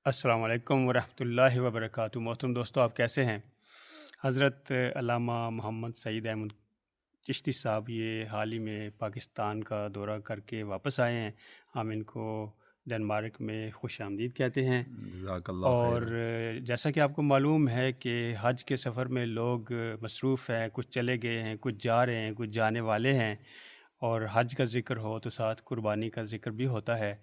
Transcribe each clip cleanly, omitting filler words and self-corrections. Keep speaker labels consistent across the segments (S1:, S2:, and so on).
S1: السلام علیکم ورحمۃ اللہ وبرکاتہ۔ محترم دوستو، آپ کیسے ہیں؟ حضرت علامہ محمد سعید احمد چشتی صاحب یہ حال ہی میں پاکستان کا دورہ کر کے واپس آئے ہیں۔ ہم ان کو ڈنمارک میں خوش آمدید کہتے ہیں۔
S2: جزاک اللہ
S1: اور
S2: خیر۔
S1: جیسا کہ آپ کو معلوم ہے کہ حج کے سفر میں لوگ مصروف ہیں، کچھ چلے گئے ہیں، کچھ جا رہے ہیں، کچھ جانے والے ہیں، اور حج کا ذکر ہو تو ساتھ قربانی کا ذکر بھی ہوتا ہے۔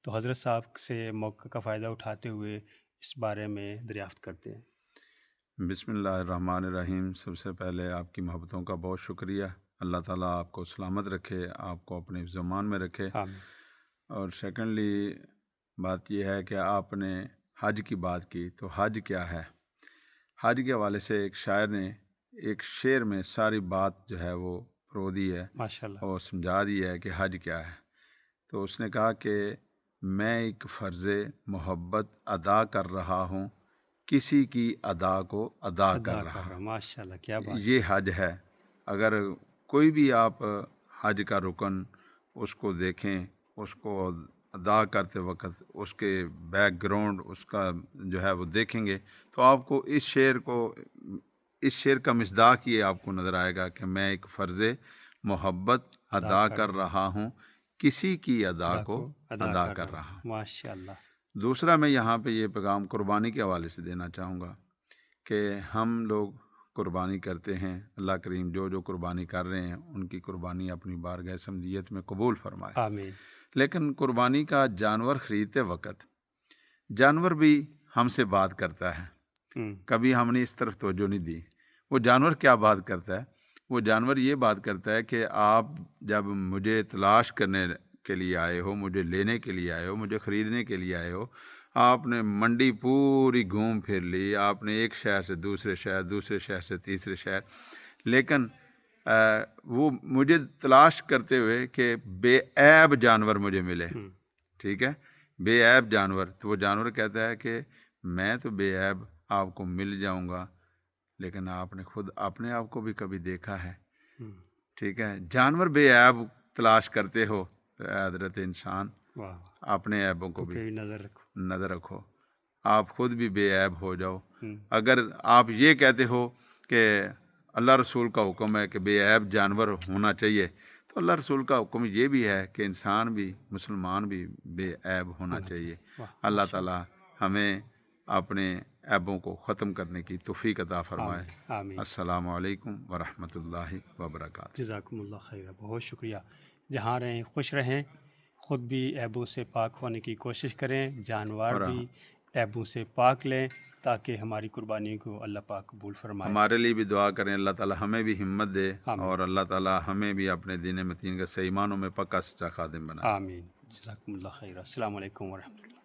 S1: تو حضرت صاحب سے موقع کا فائدہ اٹھاتے ہوئے اس بارے میں دریافت کرتے ہیں۔
S2: بسم اللہ الرحمن الرحیم۔ سب سے پہلے آپ کی محبتوں کا بہت شکریہ۔ اللہ تعالیٰ آپ کو سلامت رکھے، آپ کو اپنے زمان میں رکھے۔
S1: آمین۔
S2: اور سیکنڈلی بات یہ ہے کہ آپ نے حج کی بات کی، تو حج کیا ہے؟ حج کے حوالے سے ایک شاعر نے ایک شعر میں ساری بات جو ہے وہ پرو دی ہے
S1: ماشاءاللہ۔
S2: اور سمجھا دی ہے کہ حج کیا ہے۔ تو اس نے کہا کہ میں ایک فرض محبت ادا کر رہا ہوں، کسی کی ادا کو ادا کر رہا۔
S1: ماشاءاللہ، کیا بات ہے۔
S2: یہ حج ہے۔ اگر کوئی بھی آپ حج کا رکن اس کو دیکھیں، اس کو ادا کرتے وقت اس کے بیک گراؤنڈ اس کا جو ہے وہ دیکھیں گے تو آپ کو اس شعر کا مصداق یہ آپ کو نظر آئے گا کہ میں ایک فرض محبت ادا کر رہا ہوں، کسی کی ادا کو ادا کر رہا ہوں۔
S1: ماشاءاللہ۔
S2: دوسرا میں یہاں پہ یہ پیغام قربانی کے حوالے سے دینا چاہوں گا کہ ہم لوگ قربانی کرتے ہیں، اللہ کریم جو قربانی کر رہے ہیں ان کی قربانی اپنی بارگاہ سمجیت میں قبول فرمائے۔
S1: آمین۔
S2: لیکن قربانی کا جانور خریدتے وقت جانور بھی ہم سے بات کرتا ہے۔ کبھی ہم نے اس طرف توجہ نہیں دی۔ وہ جانور کیا بات کرتا ہے؟ وہ جانور یہ بات کرتا ہے کہ آپ جب مجھے تلاش کرنے کے لیے آئے ہو، مجھے لینے کے لیے آئے ہو، مجھے خریدنے کے لیے آئے ہو، آپ نے منڈی پوری گھوم پھر لی، آپ نے ایک شہر سے دوسرے شہر، دوسرے شہر سے تیسرے شہر، لیکن وہ مجھے تلاش کرتے ہوئے کہ بے عیب جانور مجھے ملے، ٹھیک ہے، بے عیب جانور۔ تو وہ جانور کہتا ہے کہ میں تو بے عیب آپ کو مل جاؤں گا، لیکن آپ نے خود اپنے آپ کو بھی کبھی دیکھا ہے؟ ٹھیک ہے، جانور بے عیب تلاش کرتے ہو، حضرت انسان اپنے عیبوں کو بھی نظر رکھو، آپ خود بھی بے عیب ہو جاؤ۔ اگر آپ یہ کہتے ہو کہ اللہ رسول کا حکم ہے کہ بے عیب جانور ہونا چاہیے، تو اللہ رسول کا حکم یہ بھی ہے کہ انسان بھی، مسلمان بھی بے عیب ہونا چاہیے۔ اللہ تعالیٰ ہمیں اپنے عیبوں کو ختم کرنے کی توفیق عطا فرمائے۔
S1: آمین۔
S2: السلام علیکم ورحمۃ اللہ وبرکاتہ۔
S1: جزاکم اللہ خیر، بہت شکریہ۔ جہاں رہیں خوش رہیں، خود بھی عیبوں سے پاک ہونے کی کوشش کریں، جانور بھی عیبوں سے پاک لیں تاکہ ہماری قربانی کو اللہ پاک قبول فرمائے۔
S2: ہمارے لیے بھی دعا کریں، اللہ تعالیٰ ہمیں بھی ہمت دے، اور اللہ تعالیٰ ہمیں بھی اپنے دین متین کا صحیح معنوں میں پکا سچا خادم بنائے۔
S1: آمین۔ جزاکم اللہ خیر۔ السلام علیکم ورحمۃ اللہ۔